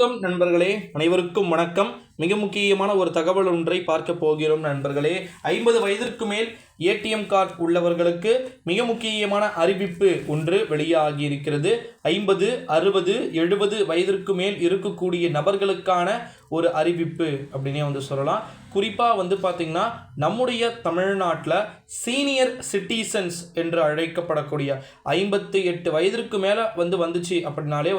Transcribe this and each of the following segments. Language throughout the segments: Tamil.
வணக்கம் நண்பர்களே, அனைவருக்கும் வணக்கம். மிக முக்கியமான ஒரு தகவல் ஒன்றை பார்க்க போகிறோம் நண்பர்களே. 50 வயதிற்கு மேல் ஏடிஎம் கார்டு உள்ளவர்களுக்கு மிக முக்கியமான அறிவிப்பு ஒன்று வெளியாகி இருக்கிறது. 50, 60, 70 வயதிற்கு மேல் இருக்கக்கூடிய நபர்களுக்கான ஒரு அறிவிப்பு அப்படின்னே சொல்லலாம். குறிப்பாக பார்த்தீங்கன்னா நம்முடைய தமிழ்நாட்டில் சீனியர் சிட்டிசன்ஸ் என்று அழைக்கப்படக்கூடிய 58 வயதிற்கு மேலே வந்துச்சு அப்படின்னாலே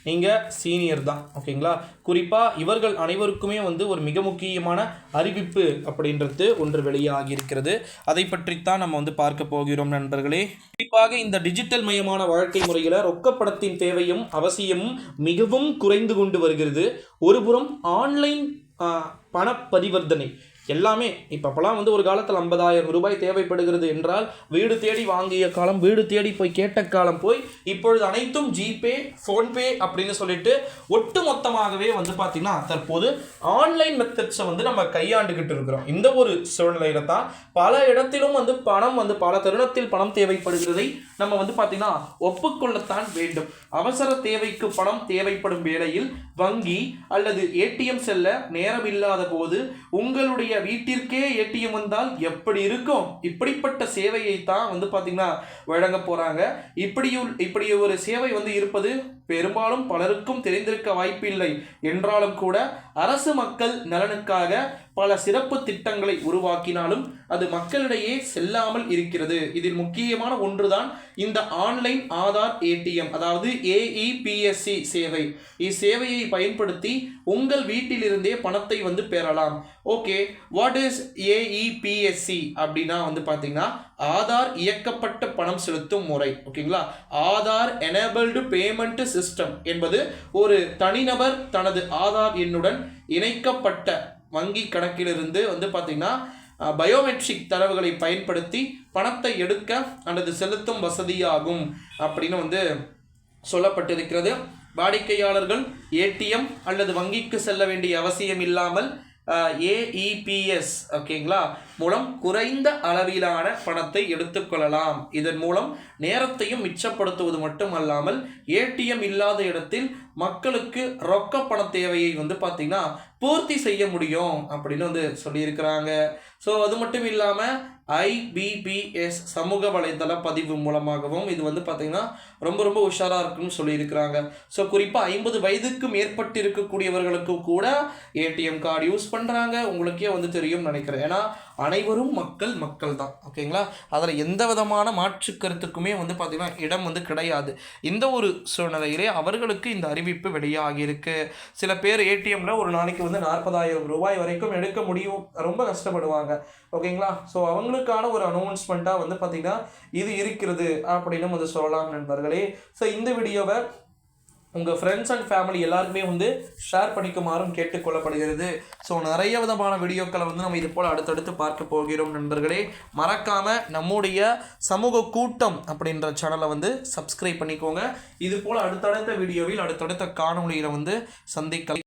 நீங்கள் சீனியர் தான், ஓகேங்களா. குறிப்பாக இவர்கள் அனைவருக்குமே ஒரு மிக முக்கியமான அறிவிப்பு அப்படின்றது ஒன்று வெளியாகி இருக்கிறது. அதை பற்றித்தான் நம்ம பார்க்க போகிறோம் நண்பர்களே. குறிப்பாக இந்த டிஜிட்டல் மயமான வாழ்க்கை முறையில் ரொக்கப்படத்தின் தேவையும் அவசியமும் மிகவும் குறைந்து கொண்டு வருகிறது. ஒருபுறம் ஆன்லைன் பண பரிவர்த்தனை எல்லாமே இப்போலாம் ஒரு காலத்தில் 50,000 ரூபாய் தேவைப்படுகிறது என்றால் வீடு தேடி வாங்கிய காலம், வீடு தேடி போய் கேட்ட காலம் போய் இப்பொழுது அனைத்தும் ஜிபே, ஃபோன்பே அப்படின்னு சொல்லிட்டு ஒட்டு மொத்தமாகவே பார்த்தீங்கன்னா தற்போது ஆன்லைன் மெத்தட்ஸை நம்ம கையாண்டுகிட்டு இருக்கிறோம். இந்த ஒரு சூழ்நிலையில தான் பல இடத்திலும் பணம் பல தருணத்தில் பணம் தேவைப்படுகிறதை நம்ம பார்த்தீங்கன்னா ஒப்புக்கொள்ளத்தான் வேண்டும். அவசர தேவைக்கு பணம் தேவைப்படும் வேளையில் வங்கி அல்லது ஏடிஎம் செல்ல நேரம் இல்லாத போது உங்களுடைய வீட்டிற்கே ஏடிஎம் வந்தால் எப்படி இருக்கும்? இப்படிப்பட்ட சேவையை தான் பார்த்தீங்கன்னா வழங்க போறாங்க. இப்படி ஒரு சேவை இருப்பது பெரும்பாலும் பலருக்கும் தெரிந்திருக்க வாய்ப்பில்லை என்றாலும் கூட அரசு மக்கள் நலனுக்காக பல சிறப்பு திட்டங்களை உருவாக்கினாலும் அது மக்களிடையே செல்லாமல் இருக்கிறது. இதில் முக்கியமான ஒன்றுதான் இந்த ஆன்லைன் ஆதார் ஏடிஎம், அதாவது AEPSC சேவை. இச்சேவையை பயன்படுத்தி உங்கள் வீட்டிலிருந்தே பணத்தை பெறலாம். ஓகே, வாட் இஸ் AEPSC அப்படின்னா பார்த்தீங்கன்னா ஆதார் இயக்கப்பட்ட பணம் செலுத்தும் முறை, ஓகேங்களா. ஆதார் எனேபிள்டு பேமெண்ட் சிஸ்டம் என்பது ஒரு தனிநபர் தனது ஆதார் எண்ணுடன் இணைக்கப்பட்ட வங்கி கணக்கிலிருந்து பார்த்தீங்கன்னா பயோமெட்ரிக் தரவுகளை பயன்படுத்தி பணத்தை எடுக்க அல்லது செலுத்தும் வசதியாகும் அப்படின்னு சொல்லப்பட்டிருக்கிறது. வாடிக்கையாளர்கள் ஏடிஎம் அல்லது வங்கிக்கு செல்ல வேண்டிய அவசியம் இல்லாமல் AEPS ஓகேங்களா மூலம் குறைந்த அளவிலான பணத்தை எடுத்துக்கொள்ளலாம். இதன் மூலம் நேரத்தையும் மிச்சப்படுத்துவது மட்டுமல்லாமல் ஏடிஎம் இல்லாத இடத்தில் மக்களுக்கு ரொக்க பண தேவையை பார்த்தீங்கன்னா பூர்த்தி செய்ய முடியும் அப்படின்னு சொல்லியிருக்கிறாங்க. ஸோ அது மட்டும் இல்லாமல் IBPS சமூக வலைதள பதிவு மூலமாகவும் இது பார்த்தீங்கன்னா ரொம்ப உஷாராக இருக்குன்னு சொல்லியிருக்கிறாங்க. ஸோ குறிப்பாக 50 வயதுக்கு மேற்பட்டு இருக்கக்கூடியவர்களுக்கு கூட ஏடிஎம் கார்டு யூஸ் பண்ணுறாங்க. உங்களுக்கே தெரியும் நினைக்கிறேன். ஏன்னா அனைவரும் மக்கள் தான், ஓகேங்களா. அதில் எந்த விதமான மாற்று கருத்துக்குமே பார்த்தீங்கன்னா இடம் கிடையாது. இந்த ஒரு சூழ்நிலையிலே அவர்களுக்கு இந்த அறிவிப்பு வெளியாகி இருக்கு. சில பேர் ஏடிஎம்ல ஒரு நாளைக்கு 40,000 ரூபாய் வரைக்கும் எடுக்க முடியும், ரொம்ப கஷ்டப்படுவாங்க, ஓகேங்களா. ஸோ அவங்களுக்கான ஒரு அனௌன்ஸ்மெண்ட்டாக பார்த்தீங்கன்னா இது இருக்கிறது அப்படின்னு சொல்லலாம் நண்பர்களே. ஸோ இந்த வீடியோவை உங்கள் ஃப்ரெண்ட்ஸ் அண்ட் ஃபேமிலி எல்லாருக்குமே ஷேர் பண்ணிக்குமாறும் கேட்டுக்கொள்ளப்படுகிறது. ஸோ நிறைய விதமான வீடியோக்களை நம்ம இது போல் அடுத்தடுத்து பார்க்க போகிறோம் நண்பர்களே. மறக்காமல் நம்முடைய சமூக கூட்டம் அப்படின்ற சேனலை சப்ஸ்கிரைப் பண்ணிக்கோங்க. இது போல் அடுத்தடுத்த வீடியோவில் அடுத்தடுத்த காணொலியில் சந்திக்கலாம்.